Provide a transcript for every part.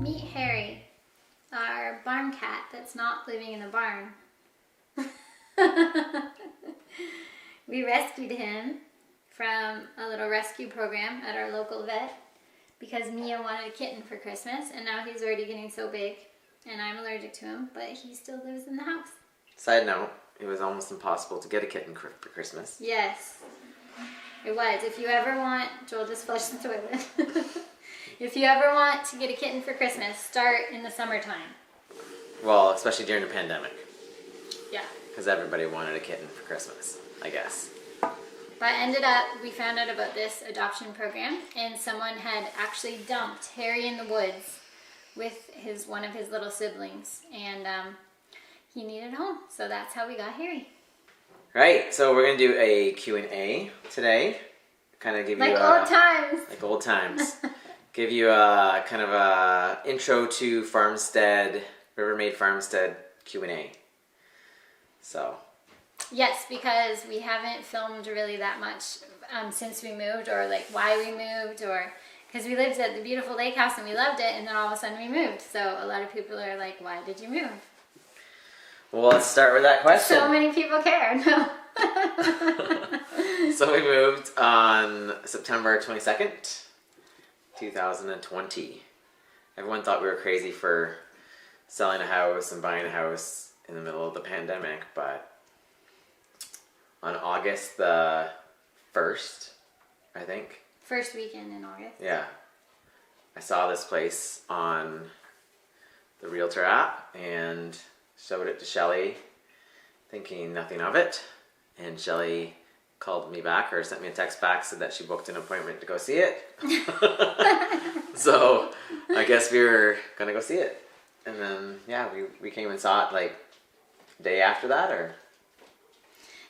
Meet Harry, our barn cat that's not living in the barn. We rescued him from a little rescue program at our local vet because Mia wanted a kitten for Christmas, and now he's already getting so big and I'm allergic to him, but he still lives in the house. Side note, it was almost impossible to get a kitten for Christmas. Yes, it was. If you ever want, Joel just flushed the toilet. If you ever want to get a kitten for Christmas, start in the summertime. Well, especially during the pandemic. Yeah. Because everybody wanted a kitten for Christmas, I guess. But we found out about this adoption program, and someone had actually dumped Harry in the woods with one of his little siblings, and he needed a home, so that's how we got Harry. Right, so we're going to do a Q&A today. Kind of give you old times. Like old times. Give you a kind of a intro to Farmstead, Maid Farmstead Q&A. So. Yes, because we haven't filmed really that much since we moved, or like why we moved, or because we lived at the beautiful lake house and we loved it, and then all of a sudden we moved. So a lot of people are like, why did you move? Well, let's start with that question. So many people care. No. So we moved on September 22nd, 2020. Everyone thought we were crazy for selling a house and buying a house in the middle of the pandemic, but on August the 1st, I think. First weekend in August. Yeah. I saw this place on the Realtor app and showed it to Shelly, thinking nothing of it. And Shelly called me back, or sent me a text back, said that she booked an appointment to go see it. So I guess we were going to go see it. And then, yeah, we came and saw it like day after that, or?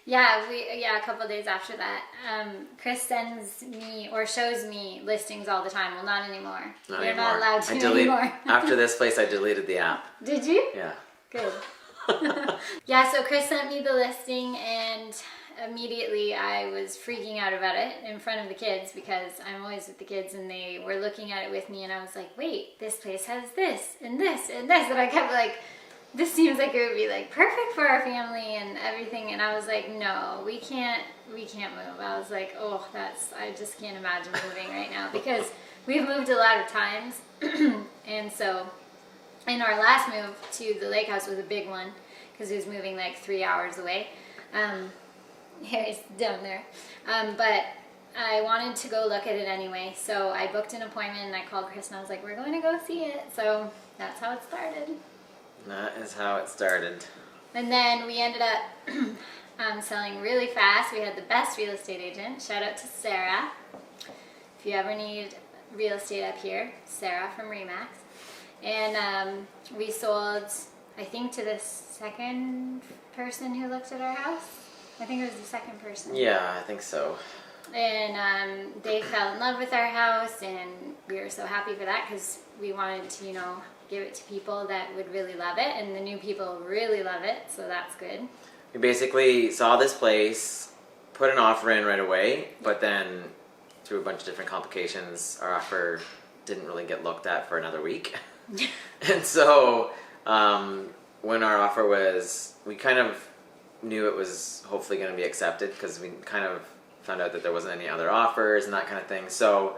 Yeah, a couple of days after that. Chris sends me or shows me listings all the time. Well, not anymore. You're not allowed to anymore. After this place, I deleted the app. Did you? Yeah. Good. Yeah, so Chris sent me the listing, and immediately I was freaking out about it in front of the kids, because I'm always with the kids and they were looking at it with me, and I was like, wait, this place has this and this and this, and I kept like, this seems like it would be like perfect for our family and everything, and I was like, no, we can't move. I was like, oh, I just can't imagine moving right now, because we've moved a lot of times. And so in our last move to the lake house was a big one, because it was moving like 3 hours away. Harry's down there. But I wanted to go look at it anyway, so I booked an appointment and I called Chris and I was like, we're going to go see it. So that's how it started. That is how it started. And then we ended up selling really fast. We had the best real estate agent. Shout out to Sarah. If you ever need real estate up here, Sarah from Remax. And we sold, I think, to the second person who looked at our house. I think it was the second person. Yeah, I think so. And they fell in love with our house, and we were so happy for that, because we wanted to, give it to people that would really love it, and the new people really love it, so that's good. We basically saw this place, put an offer in right away, but then through a bunch of different complications, our offer didn't really get looked at for another week. And so when our offer was, we kind of knew it was hopefully going to be accepted, because we kind of found out that there wasn't any other offers and that kind of thing. So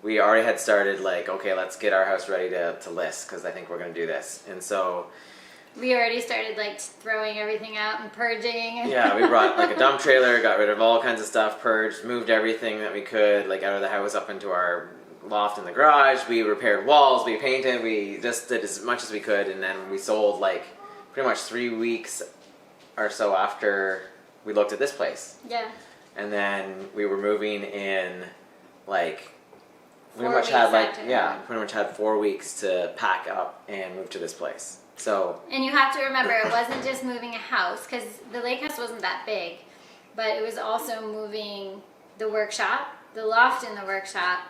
we already had started like, okay, let's get our house ready to list, because I think we're going to do this. And so we already started like throwing everything out and purging. Yeah, we brought like a dump trailer, got rid of all kinds of stuff, purged, moved everything that we could like out of the house up into our loft in the garage. We repaired walls, we painted, we just did as much as we could, and then we sold like pretty much 3 weeks or so after we looked at this place. Yeah. And then we were moving in like pretty 4 much had like weeks yeah, pretty much had 4 weeks to pack up and move to this place. So and you have to remember, it wasn't just moving a house, because the lake house wasn't that big, but it was also moving the workshop, the loft in the workshop,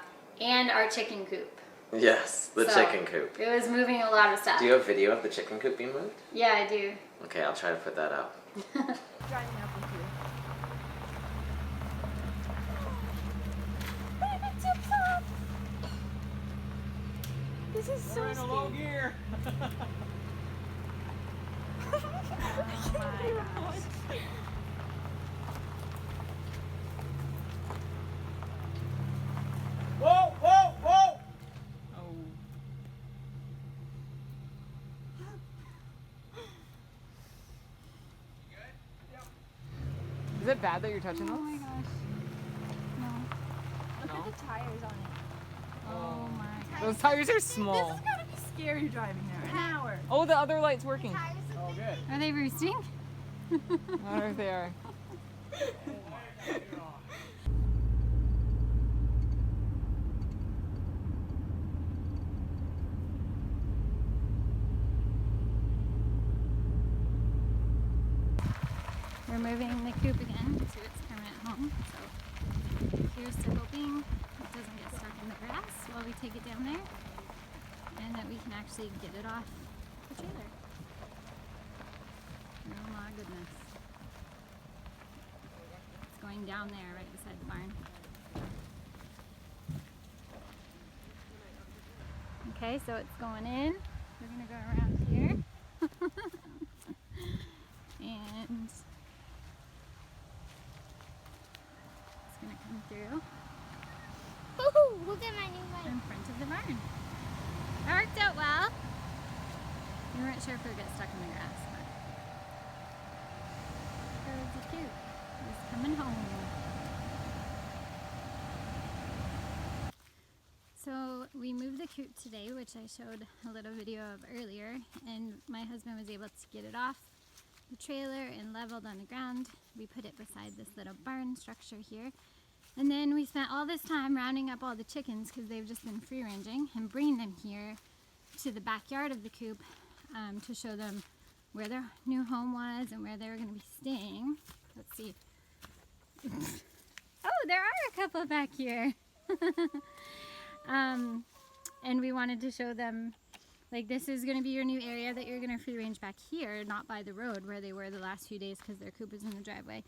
and our chicken coop. yes, the chicken coop. It was moving a lot of stuff. Do you have video of the chicken coop being moved? Yeah, I do. Okay, I'll try to put that up. Driving up with you. Baby tips up. This is so We're in a low gear. Oh my gosh. Whoa, whoa, whoa! Oh. Is it bad that you're touching Oh those? my gosh. No. Look No? at the tires on it. Oh my gosh. Those tires are This small. is gotta be scary driving there. An hour. Oh, the other light's working. Oh, good. Are they roosting? I wonder if they are. We're moving the coop again to its permanent home. So here's to hoping it doesn't get stuck in the grass while we take it down there, and that we can actually get it off the trailer. Oh my goodness. It's going down there right beside the barn. Okay, so it's going in. We're gonna go around here. And it's gonna come through Woohoo! Look at my new bike. in front of the barn. That worked out well. We weren't sure if we would get stuck in the grass, but the coop is coming home. So we moved the coop today, which I showed a little video of earlier, and my husband was able to get it off the trailer and leveled on the ground. We put it beside this little barn structure here. And then we spent all this time rounding up all the chickens because they've just been free ranging, and bringing them here to the backyard of the coop to show them where their new home was and where they were going to be staying. Let's see. Oh, there are a couple back here. And we wanted to show them, like, this is going to be your new area that you're going to free range back here, not by the road where they were the last few days because their coop is in the driveway.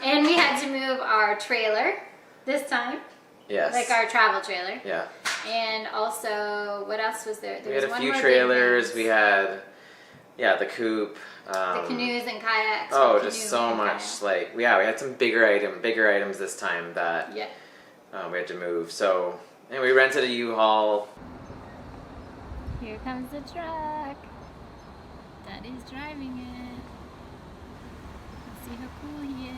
And we had to move our trailer this time. Yes. Like our travel trailer. Yeah. And also, what else was there? We There had was a one few more trailers. big We thing. had, the coop. The canoes and kayaks. Oh, or just canoe so and much. kayak. Like, yeah, we had some bigger items this time that Yeah. we had to move. So, and we rented a U-Haul. Here comes the truck. Daddy's driving it. Let's see how cool he is.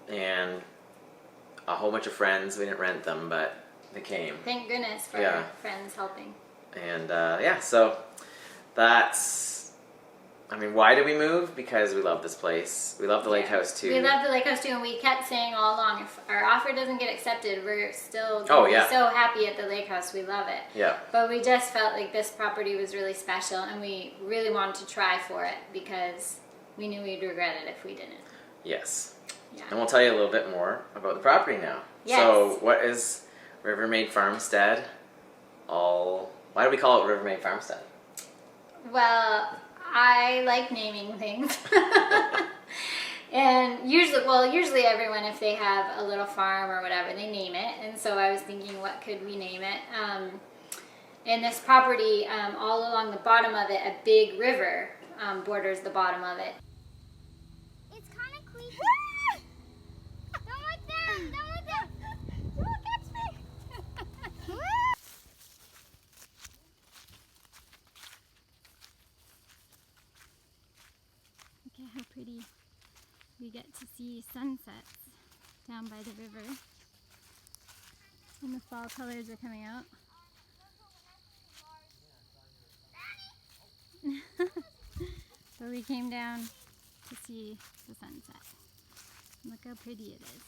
And a whole bunch of friends. We didn't rent them, but they came. Thank goodness for Yeah. friends helping. And so that's, I mean, why did we move? Because we love this place. We love the lake house too. We love the lake house too, and we kept saying all along, if our offer doesn't get accepted, we're still Oh, gonna be yeah. so happy at the lake house. We love it. Yeah. But we just felt like this property was really special, and we really wanted to try for it because we knew we'd regret it if we didn't. Yes. Yeah. And we'll tell you a little bit more about the property now. Yes. So what is Rivermaid Farmstead? Why do we call it Rivermaid Farmstead? Well, I like naming things. And usually everyone, if they have a little farm or whatever, they name it. And so I was thinking, what could we name it? And this property, all along the bottom of it, a big river borders the bottom of it. It's kind of creepy. Don't look down. Don't look down. Don't catch me. Look at how pretty we get to see sunsets down by the river. And the fall colors are coming out. So we came down to see the sunset. Look how pretty it is.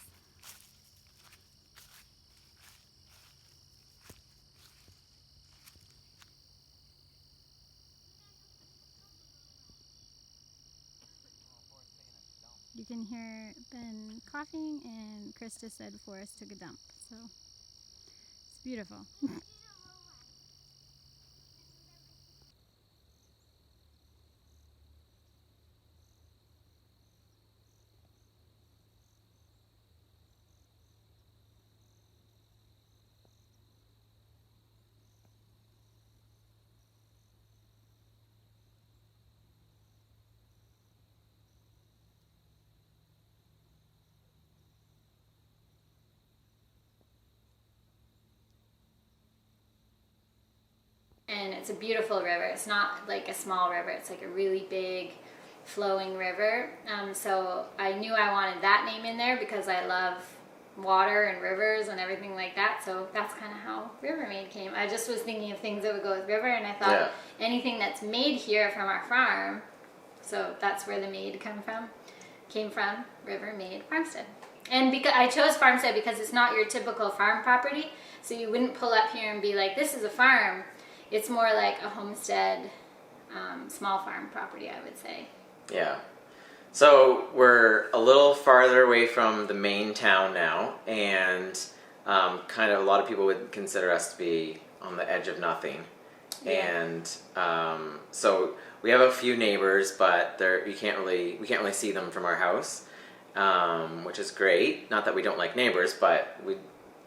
You can hear Ben coughing, and Chris just said Forrest took a dump. So it's beautiful. and it's a beautiful river. It's not like a small river. It's like a really big flowing river. So I knew I wanted that name in there because I love water and rivers and everything like that. So that's kind of how River Maid came. I just was thinking of things that would go with river, and I thought anything that's made here from our farm, so that's where the Maid came from, River Maid Farmstead. And because I chose Farmstead because it's not your typical farm property, so you wouldn't pull up here and be like, this is a farm. It's more like a homestead, small farm property, I would say. Yeah. So we're a little farther away from the main town now, and kind of a lot of people would consider us to be on the edge of nothing. Yeah. And so we have a few neighbors, but we can't really see them from our house, which is great. Not that we don't like neighbors, but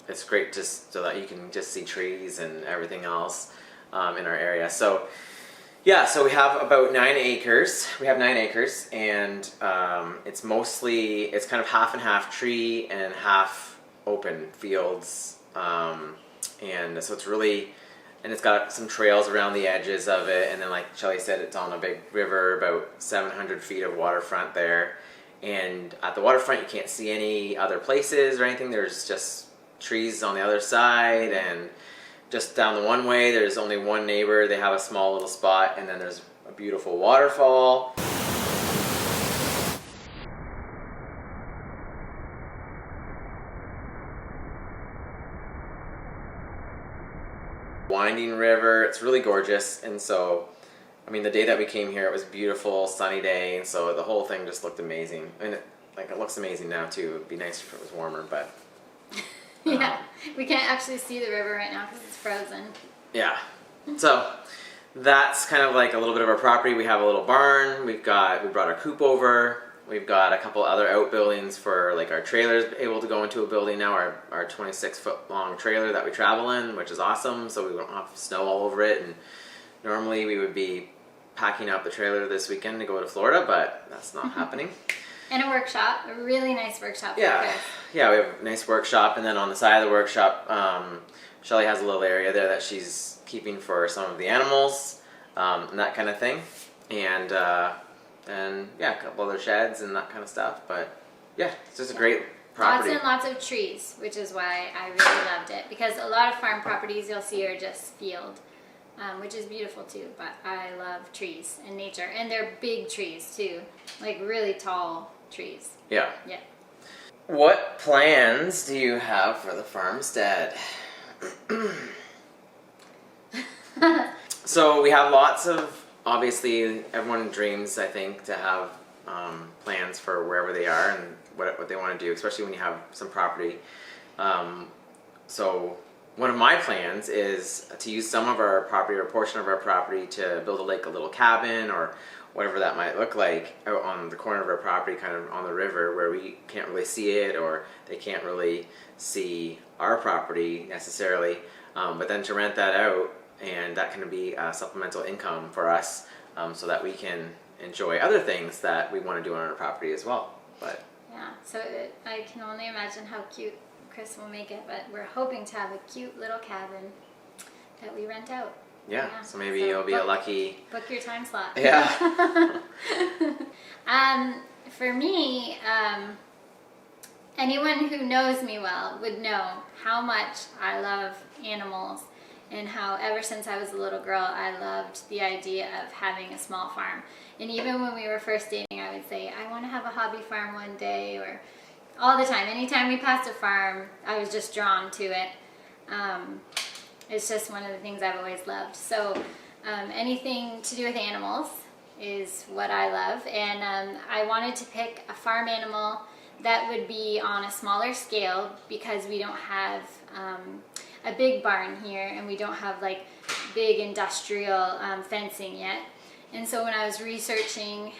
it's great just so that you can just see trees and everything else in our area. So yeah, so we have about 9 acres. We have 9 acres, and it's kind of half and half tree and half open fields, and so it's really, and it's got some trails around the edges of it, and then like Shelley said, it's on a big river, about 700 feet of waterfront there, and at the waterfront you can't see any other places or anything. There's just trees on the other side, and just down the one way, there's only one neighbor. They have a small little spot, and then there's a beautiful waterfall. Winding river. It's really gorgeous, and so, I mean, the day that we came here, it was a beautiful, sunny day, and so the whole thing just looked amazing. And it looks amazing now too. It'd be nice if it was warmer, but. Yeah, we can't actually see the river right now because it's frozen. Yeah, so that's kind of like a little bit of our property. We have a little barn. We brought our coop over. We've got a couple other outbuildings for like our trailers able to go into a building now. Our 26-foot long trailer that we travel in, which is awesome. So we don't have snow all over it. And normally we would be packing up the trailer this weekend to go to Florida, but that's not happening. And a workshop, a really nice workshop. Yeah, yeah, we have a nice workshop, and then on the side of the workshop, Shelley has a little area there that she's keeping for some of the animals, and that kind of thing, and yeah, a couple other sheds and that kind of stuff. But yeah, it's just a great property. Lots and lots of trees, which is why I really loved it, because a lot of farm properties you'll see are just field, which is beautiful too, but I love trees and nature, and they're big trees too, like really tall trees. Yeah. Yeah. What plans do you have for the farmstead? So we have lots of, obviously everyone dreams, I think, to have plans for wherever they are and what they want to do, especially when you have some property. So one of my plans is to use some of our property or a portion of our property to build a little cabin or whatever that might look like out on the corner of our property, kind of on the river where we can't really see it, or they can't really see our property necessarily, but then to rent that out, and that can be a supplemental income for us, so that we can enjoy other things that we want to do on our property as well. But yeah, so I can only imagine how cute Chris will make it, but we're hoping to have a cute little cabin that we rent out. yeah, so maybe you'll be a lucky... Book your time slot. Yeah. For me, anyone who knows me well would know how much I love animals, and how ever since I was a little girl I loved the idea of having a small farm. And even when we were first dating, I would say, I want to have a hobby farm one day, or all the time. Anytime we passed a farm, I was just drawn to it. It's just one of the things I've always loved. So anything to do with animals is what I love. And I wanted to pick a farm animal that would be on a smaller scale, because we don't have a big barn here, and we don't have like big industrial fencing yet. And so when I was researching,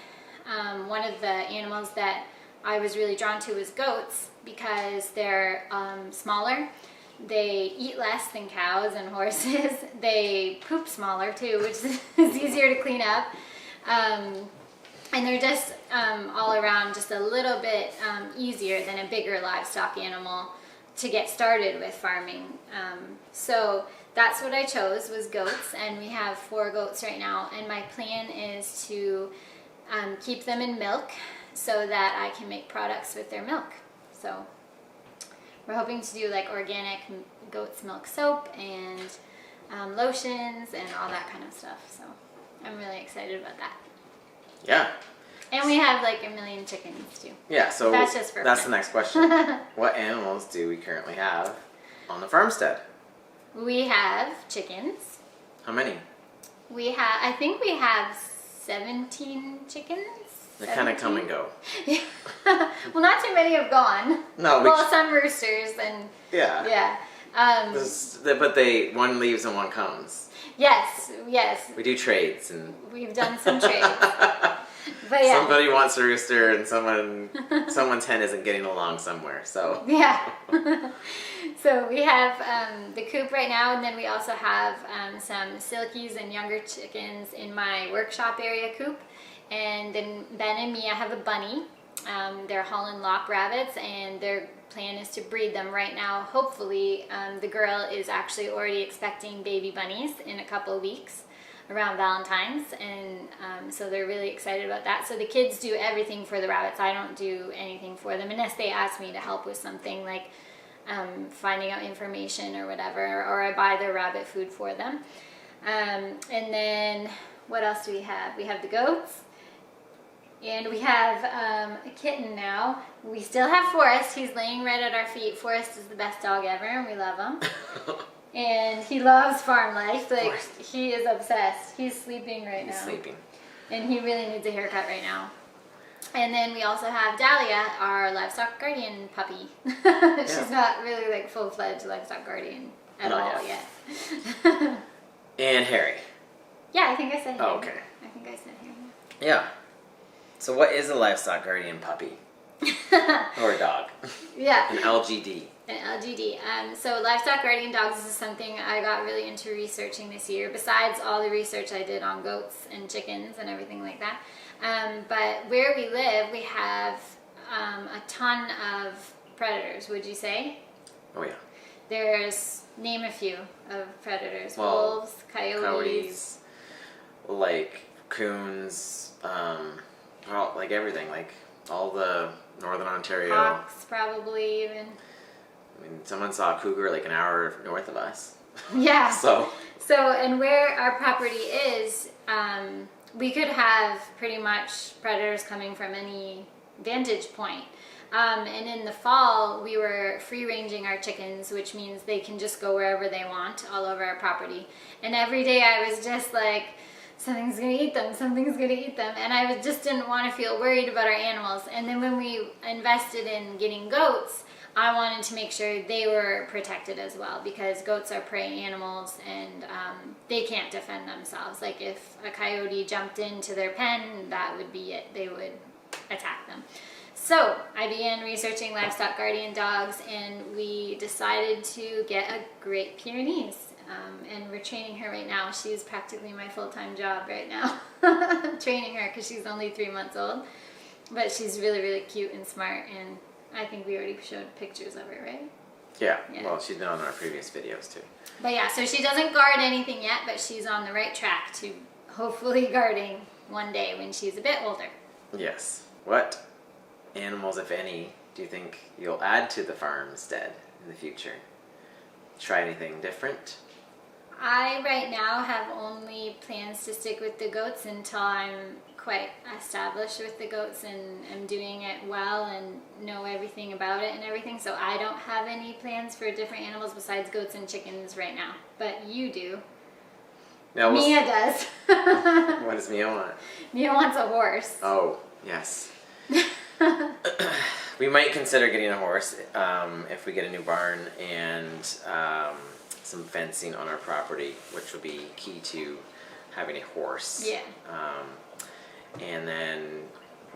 one of the animals that I was really drawn to was goats, because they're smaller. They eat less than cows and horses. They poop smaller too, which is easier to clean up. And they're just all around just a little bit easier than a bigger livestock animal to get started with farming. So that's what I chose, was goats, and we have 4 goats right now, and my plan is to keep them in milk so that I can make products with their milk. So we're hoping to do like organic goat's milk soap and lotions and all that kind of stuff. So I'm really excited about that. Yeah. And we have like 1 million chickens too. Yeah, so That's just for that's fun. the next question. What animals do we currently have on the farmstead? We have chickens. How many? I think we have 17 chickens. They kind of come and go. Well, not too many have gone. No, Well, some roosters and yeah. yeah. But one leaves and one comes. Yes. We do trades, and We've done some trades. But yeah. somebody wants a rooster, and someone's hen isn't getting along somewhere. So Yeah. So we have the coop right now, and then we also have some silkies and younger chickens in my workshop area coop. And then Ben and Mia have a bunny. They're Holland Lop rabbits, and their plan is to breed them right now. Hopefully, the girl is actually already expecting baby bunnies in a couple of weeks around Valentine's, and so they're really excited about that. So the kids do everything for the rabbits. I don't do anything for them unless they ask me to help with something like finding out information or whatever, or I buy their rabbit food for them. And then what else do we have? We have the goats. And we have a kitten now. We still have Forrest. He's laying right at our feet. Forrest is the best dog ever, and we love him. And he loves farm life. Like, he is obsessed. He's sleeping right now. he's sleeping. And he really needs a haircut right now. And then we also have Dahlia, our livestock guardian puppy. She's not really like full-fledged livestock guardian at Not all yet. yet. And Harry. Yeah, I think I said Harry. Oh, okay. I think I said Harry. Yeah. So what is a livestock guardian puppy? Or a dog? Yeah. An LGD. An LGD. So livestock guardian dogs is something I got really into researching this year, besides all the research I did on goats and chickens and everything like that. But where we live, we have a ton of predators, would you say? Oh yeah. There's, name a few of predators. Well, Wolves, coyotes. Like coons, well, like everything, like all the Northern Ontario. Hawks, probably even. I mean, someone saw a cougar like an hour north of us. Yeah. So And where our property is, we could have pretty much predators coming from any vantage point. And in the fall, we were free-ranging our chickens, which means they can just go wherever they want all over our property. And every day I was just like, something's gonna eat them, something's gonna eat them. And I just didn't want to feel worried about our animals. And then when we invested in getting goats, I wanted to make sure they were protected as well, because goats are prey animals and they can't defend themselves. Like if a coyote jumped into their pen, that would be it. They would attack them. So I began researching livestock guardian dogs, and we decided to get a Great Pyrenees. And we're training her right now. She's practically my full-time job right now. Training her because she's only 3 months old. But she's really, really cute and smart, and I think we already showed pictures of her, right? yeah. Yeah. Well, she's been on our previous videos too. But yeah, so she doesn't guard anything yet, but she's on the right track to hopefully guarding one day when she's a bit older. Yes. What animals, if any, do you think you'll add to the farmstead in the future? Try anything different? I right now have only plans to stick with the goats until I'm quite established with the goats and am doing it well and know everything about it and everything. So I don't have any plans for different animals besides goats and chickens right now. But you do. No, Mia does. What does Mia want? Mia wants a horse. Oh, yes. We might consider getting a horse if we get a new barn and some fencing on our property, which would be key to having a horse. Yeah. And then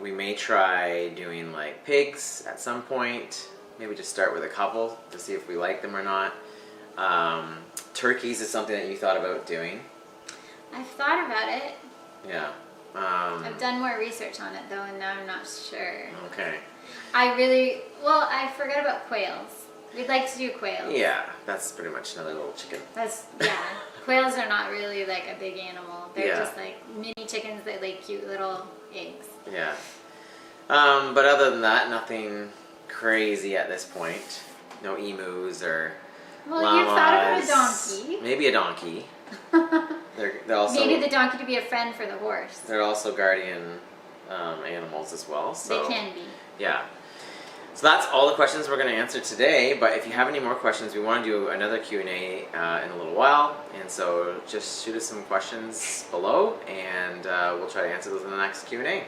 we may try doing like pigs at some point. Maybe just start with a couple to see if we like them or not. Turkeys is something that you thought about doing. I've thought about it. Yeah. I've done more research on it though, and now I'm not sure. Okay. I forgot about quails. We'd like to do quail. Yeah, that's pretty much another little chicken. Yeah. Quails are not really like a big animal. They're Yeah. just like mini chickens that lay cute little eggs. Yeah. But other than that, nothing crazy at this point. No emus or Well, llamas. you thought about a donkey. Maybe a donkey. They're also Maybe the donkey to be a friend for the horse. they're also guardian animals as well. So They can be. yeah. So that's all the questions we're going to answer today. But if you have any more questions, we want to do another Q&A in a little while. And so just shoot us some questions below, and we'll try to answer those in the next Q&A.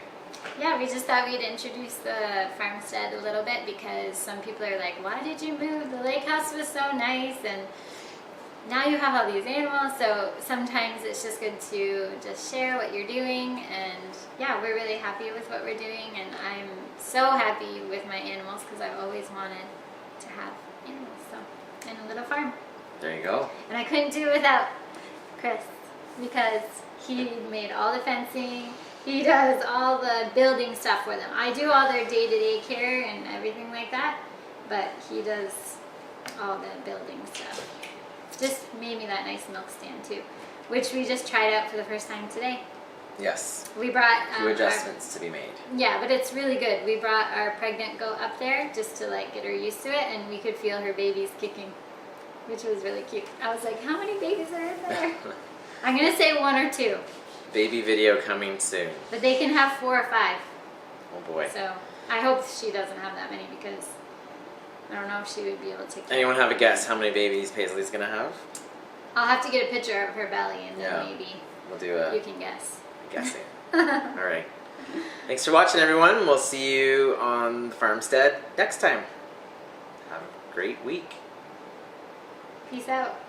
Yeah, we just thought we'd introduce the farmstead a little bit because some people are like, why did you move? The lake house was so nice, and now you have all these animals. So sometimes it's just good to just share what you're doing, and yeah, we're really happy with what we're doing, and I'm so happy with my animals because I've always wanted to have animals, so, and a little farm. There you go. And I couldn't do it without Chris because he made all the fencing. He does all the building stuff for them. I do all their day-to-day care and everything like that, but he does all the building stuff. Just made me that nice milk stand too, which we just tried out for the first time today. Yes. We brought A few adjustments to be made. yeah, but it's really good. We brought our pregnant goat up there just to like get her used to it, and we could feel her babies kicking, which was really cute. I was like, how many babies are in there? I'm gonna say 1 or 2. Baby video coming soon. But they can have 4 or 5. Oh boy. So I hope she doesn't have that many because I don't know if she would be able to take care. Anyone have a guess how many babies Paisley's gonna have? I'll have to get a picture of her belly and then Yeah. maybe We'll do you can guess. guessing. All right. Thanks for watching, everyone. We'll see you on the farmstead next time. Have a great week. Peace out.